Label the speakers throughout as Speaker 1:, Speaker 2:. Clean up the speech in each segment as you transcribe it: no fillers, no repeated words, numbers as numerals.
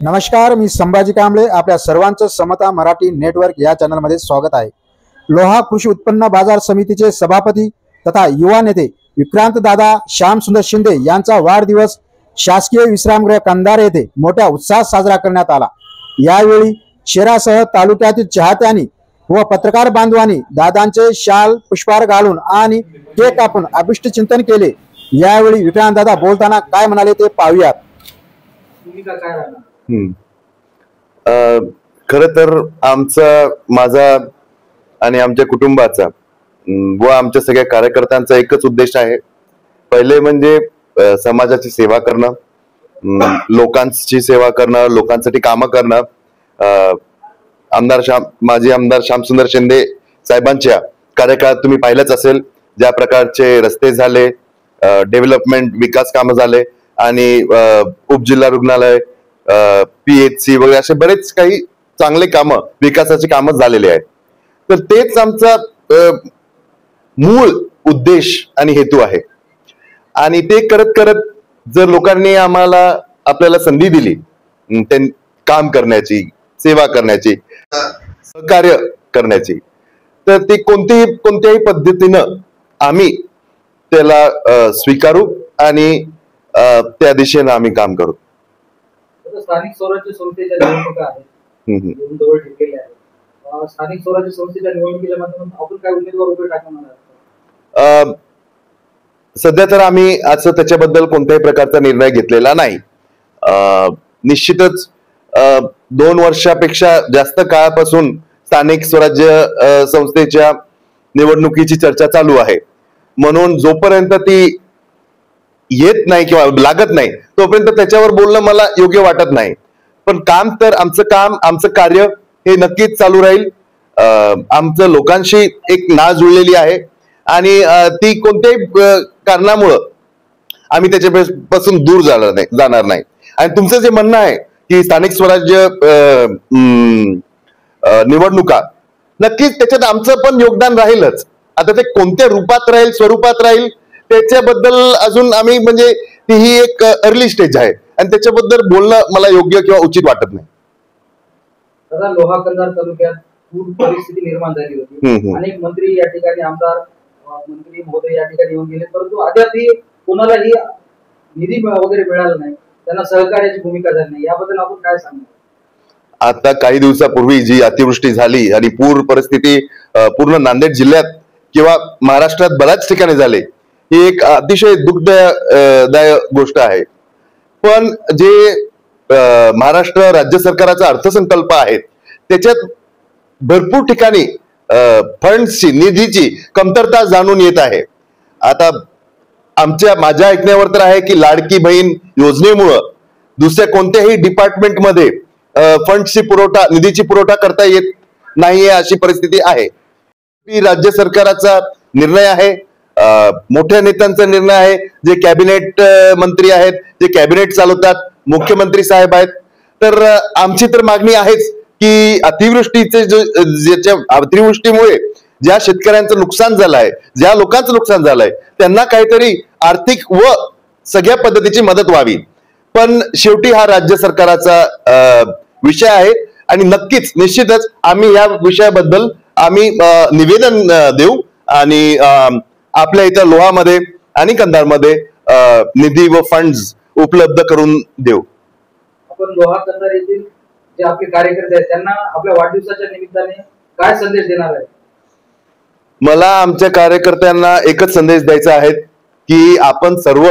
Speaker 1: नमस्कार, मी संभाजी कांबळे. आपल्या सर्वांचं समता मराठी नेटवर्क या चॅनलमध्ये स्वागत आहे. लोहा कृषी उत्पन्न बाजार समितीचे सभापती तथा युवा नेते विक्रांत दादा श्यामसुंदर शिंदे यांचा वाढदिवस शासकीय विश्रामगृह कंधार येथे मोठ्या उत्साहात साजरा करण्यात आला. यावेळी शहरासह तालुक्यातील चाहत्यांनी व पत्रकार बांधवांनी दादांचे शाल पुष्पहार घालून आणि केक कापून अभिष्ट चिंतन केले. यावेळी विक्रांत दादा बोलताना काय म्हणाले ते पाहूयात.
Speaker 2: खर तर आमचा, माझा आणि आमच्या कुटुंबाचा व आमच्या सगळ्या कार्यकर्त्यांचा एकच उद्देश आहे. पहिले म्हणजे समाजाची सेवा करणं, लोकांची सेवा करणं, लोकांसाठी कामं करणं. माजी आमदार श्यामसुंदर शिंदे साहेबांच्या कार्यकाळात तुम्ही पाहिलंच असेल, ज्या प्रकारचे रस्ते झाले, डेव्हलपमेंट विकास कामं झाले आणि उपजिल्हा रुग्णालय, PHC वगैरे असे बरेच काही चांगले कामं, विकासाची कामं झालेले आहेत. तर तेच आमचा मूळ उद्देश आणि हेतू आहे. आणि ते करत करत जर लोकांनी आपल्याला संधी दिली काम करण्याची, सेवा करण्याची, सहकार्य करण्याची, तर ते कोणत्याही पद्धतीनं आम्ही त्याला स्वीकारू आणि त्या दिशेनं आम्ही काम करू.
Speaker 3: स्थानिक स्वराज्य संस्थेच्या निवडणुका आहेत, जवळ ठेवलेल्या आहेत. स्थानिक स्वराज्य संस्थेच्या निवडणुकीच्या माध्यमातून आपण काय उमेदवार उभे टाकणार आहात?
Speaker 2: सध्या तर आम्ही असं त्याच्याबद्दल कोणत्याही प्रकारचा निर्णय घेतलेला नाही. निश्चितच 2 वर्षापेक्षा जास्त काळापासून स्थानिक स्वराज्य संस्थेच्या निवडणुकीची चर्चा चालू आहे. म्हणून जोपर्यंत ती येत नाही किंवा लागत नाही तोपर्यंत त्याच्यावर बोलणं मला योग्य वाटत नाही. पण आमचं कार्य हे नक्कीच चालू राहील. आमचं लोकांशी एक नाळ जुळलेली आहे आणि ती कोणत्याही कारणामुळं आम्ही त्याच्यापासून दूर जाणार नाही. आणि तुमचं जे म्हणणं आहे की स्थानिक स्वराज्य निवडणुका, नक्कीच त्याच्यात आमचं पण योगदान राहीलच. आता ते कोणत्या रूपात राहील, स्वरूपात राहील, त्याच्याबद्दल अजून आम्ही म्हणजे ही एक अर्ली स्टेज आहे आणि त्याच्याबद्दल बोलणं मला योग्य किंवा उचित वाटत नाही.
Speaker 3: दादा, लोहा कंधार तालुक्यात पूर परिस्थिती निर्माण झाली होती. अनेक मंत्री या ठिकाणी, आमदार मंत्री महोदय या ठिकाणी येऊन गेले, परंतु अद्यापही कोणालाही निधी वगैरे मिळाला नाही, त्यांना सहकार्याची भूमिका झाली नाही. याबद्दल आपण काय सांगणार?
Speaker 2: आता काही दिवसापूर्वी जी अतिवृष्टी झाली आणि पूर परिस्थिती पूर्ण नांदेड जिल्ह्यात किंवा महाराष्ट्रात बऱ्याच ठिकाणी झाले, ही एक अतिशय दुःखदायक गोष्ट आहे. पण जे महाराष्ट्र राज्य सरकारचा अर्थसंकल्प आहे त्याच्यात भरपूर ठिकाणी फंड्सची, निधीची कमतरता जाणून येत आहे. आता माझ्या ऐकण्यावर तर आहे की लाडकी बहीण योजनेमुळं दुसऱ्या कोणत्याही डिपार्टमेंटमध्ये फंड्सची निधीची पुरवठा करता येत नाहीये, अशी परिस्थिती आहे. राज्य सरकारचा निर्णय आहे, मोठ्या नेत्यांचा निर्णय आहे, जे कॅबिनेट मंत्री आहेत, जे कॅबिनेट चालवतात, मुख्यमंत्री साहेब आहेत. तर आमची तर मागणी आहेच की अतिवृष्टीमुळे ज्या शेतकऱ्यांचं नुकसान झालं आहे, ज्या लोकांचं नुकसान झालंय, त्यांना काहीतरी आर्थिक व सगळ्या पद्धतीची मदत व्हावी. पण शेवटी हा राज्य सरकारचा विषय आहे आणि नक्कीच, निश्चितच आम्ही या विषयाबद्दल आम्ही निवेदन देऊ आणि आपल्या इथं लोहामध्ये आणि कंधारमध्ये निधी व फंड्स उपलब्ध करून देऊ.
Speaker 3: आपण लोहा कंधार येथील जे आपले कार्यकर्ते आहेत त्यांना आपल्या वाढदिवसाच्या निमित्ताने काय संदेश देणार आहे?
Speaker 2: मला आमच्या कार्यकर्त्यांना एकच संदेश द्यायचा आहे की आपण सर्व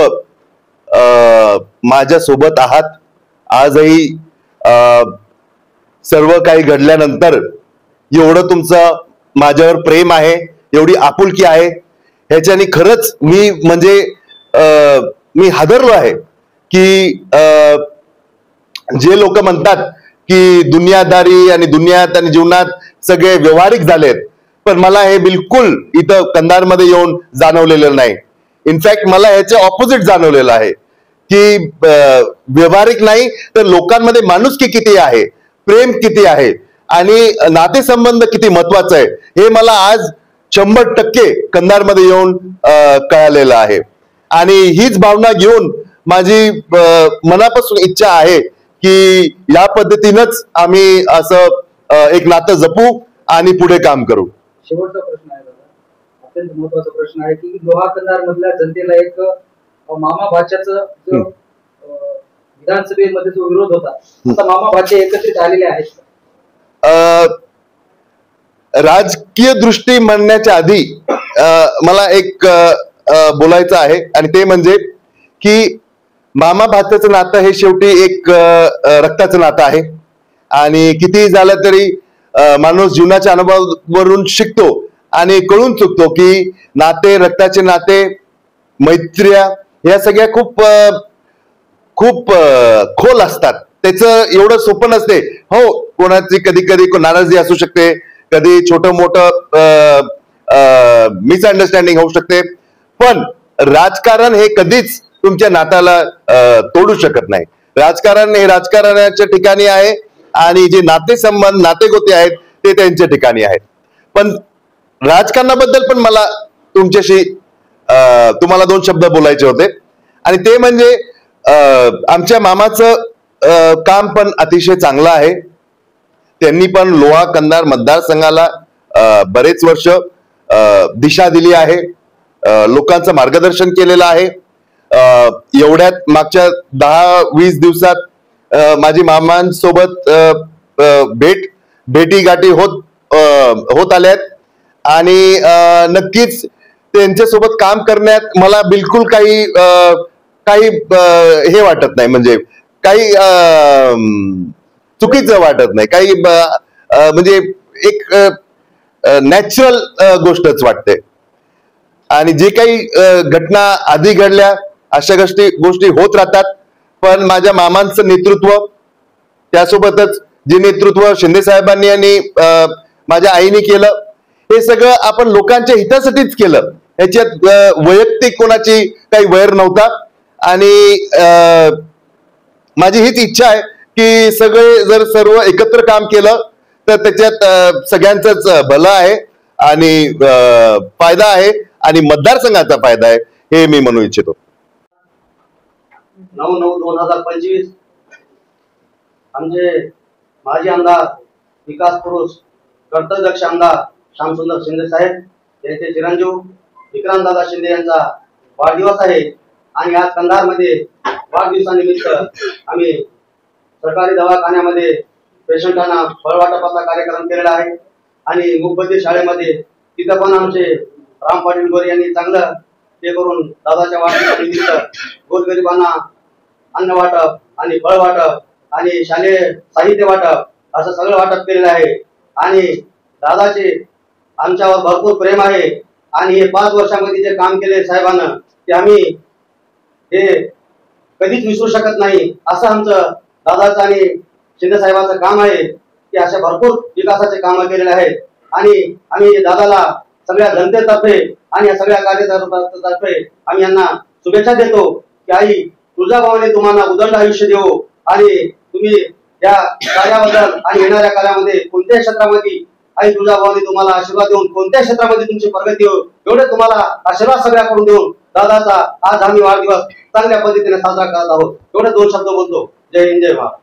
Speaker 2: माझ्या सोबत आहात. आजही सर्व काही घडल्यानंतर एवढं तुमचं माझ्यावर प्रेम आहे, एवढी आपुलकी आहे, ह्याच्याने खरंच मी हादरलो आहे की जे लोक म्हणतात की दुनियादारी आणि दुनियात आणि जीवनात सगळे व्यवहारिक झालेत, पण मला हे बिलकुल इथं कंधारमध्ये येऊन जाणवलेलं नाही. इनफॅक्ट मला ह्याचे ऑपोजिट जाणवलेलं आहे की व्यवहारिक नाही तर लोकांमध्ये माणुसकी किती आहे, प्रेम किती आहे आणि नातेसंबंध किती महत्वाचं आहे हे मला आज 100% कंधारमध्ये येऊन कळालेलं आहे. आणि हीच भावना घेऊन माझी मनापासून इच्छा आहे की या पद्धतीनंच आम्ही असं एक नातं जपू आणि पुढे काम करू.
Speaker 3: शेवटचा प्रश्न आहे दादा, अत्यंत महत्वाचा प्रश्न आहे की लोहा कंधार मधल्या जनतेला एक मामा भाच्याचं जो विधानसभेमध्ये जो विरोध होता, आता मामा भाचे एकत्रित आलेले आहेत.
Speaker 2: राजकीय दृष्टी म्हणण्याच्या आधी मला एक बोलायचं आहे, आणि ते म्हणजे की मामा भाच्याचं नातं हे शेवटी एक रक्ताचं नातं आहे. आणि किती झालं तरी माणूस जीवनाच्या अनुभवावरून शिकतो आणि कळून चुकतो की नाते, रक्ताचे नाते, मैत्र्या या सगळ्या खूप खूप खोल असतात. त्याचं एवढं सोपं नसते. हो, कोणाची कधी कधी नाराजगी असू शकते, कधी छोटं मोठं मिसअंडरस्टँडिंग होऊ शकते, पण राजकारण हे कधीच तुमच्या नात्याला तोडू शकत नाही. राजकारण हे राजकारणाच्या ठिकाणी आहे आणि जे नातेसंबंध, नातेगोते आहेत ते त्यांच्या ठिकाणी आहेत. पण राजकारणाबद्दल पण मला तुम्हाला 2 शब्द बोलायचे होते, आणि ते म्हणजे आमच्या मामाचं काम पण अतिशय चांगलं आहे. त्यांनी पण लोहा कंधार मतदारसंघाला बरेच वर्ष दिशा दिली आहे, लोकांचं मार्गदर्शन केलेलं आहे. एवढ्यात मागच्या 10-20 दिवसात माझी मामांसोबत भेटी गाठी होत आल्यात, आणि नक्कीच त्यांच्यासोबत काम करण्यात मला बिलकुल काही हे वाटत नाही, म्हणजे काही चुकीचं वाटत नाही, काही म्हणजे एक नॅचरल गोष्टच वाटते. आणि जे काही घटना आधी घडल्या अशा गोष्टी होत राहतात, पण माझ्या मामांचं नेतृत्व, त्यासोबतच जे नेतृत्व शिंदे साहेबांनी आणि माझ्या आईने केलं, हे सगळं आपण लोकांच्या हितासाठीच केलं. ह्याच्यात वैयक्तिक कोणाची काही वैर नव्हता. आणि माझी हीच इच्छा आहे की सर्व एकत्र काम केलं तर त्याच्यात सगळ्यांचंच भलं आहे आणि फायदा आहे, आणि मतदारसंघाचा फायदा आहे, हे मी म्हणू इच्छितो.
Speaker 4: 9/9/2025 आमचे माजी आमदार, विकास पुरुष, कर्तव्यदक्ष आमदार श्यामसुंदर शिंदे साहेब यांचे चिरंजीव विक्रांतदादा शिंदे यांचा वाढदिवस आहे. आणि आज कंधारमध्ये वाढदिवसानिमित्त आम्ही सरकारी दवाखान्यामध्ये पेशंटांना फळ वाटपाचा कार्यक्रम केलेला आहे. आणि मुखबधीर शाळेमध्ये तिथं पण आमचे राम पाटील गोरे यांनी चांगलं ते करून दादाच्या वाढदिवसानिमित्त गोरगरिबांना अन्न वाटप आणि फळ वाटप आणि शालेय साहित्य वाटप असं सगळं वाटप केलेलं आहे. आणि दादाचे आमच्यावर भरपूर प्रेम आहे. आणि हे 5 वर्षामध्ये जे काम केले साहेबांना, ते आम्ही हे कधीच विसरू शकत नाही. असं आमचं दादाचं आणि शिंदे साहेबांचं काम आहे की अशा भरपूर विकासाचे कामं केलेले आहेत. आणि आम्ही दादाला सगळ्या जनतेतर्फे आणि या सगळ्या कार्यकर्त्यांतर्फे आम्ही यांना शुभेच्छा देतो की आई तुळजाभवानी तुम्हाला उदंड आयुष्य देवो, आणि तुम्ही या कार्याबद्दल आणि येणाऱ्या काळामध्ये कोणत्याही क्षेत्रामध्ये आई तुळजाभवानी तुम्हाला आशीर्वाद देऊन कोणत्याही क्षेत्रामध्ये तुमची प्रगती हो, एवढे तुम्हाला आशीर्वाद सगळ्याकडून देऊन दादाचा आज आम्ही वाढदिवस चांगल्या पद्धतीने साजरा करत आहोत. एवढे 2 शब्द बोलतो. जय हिंद, जय भारत.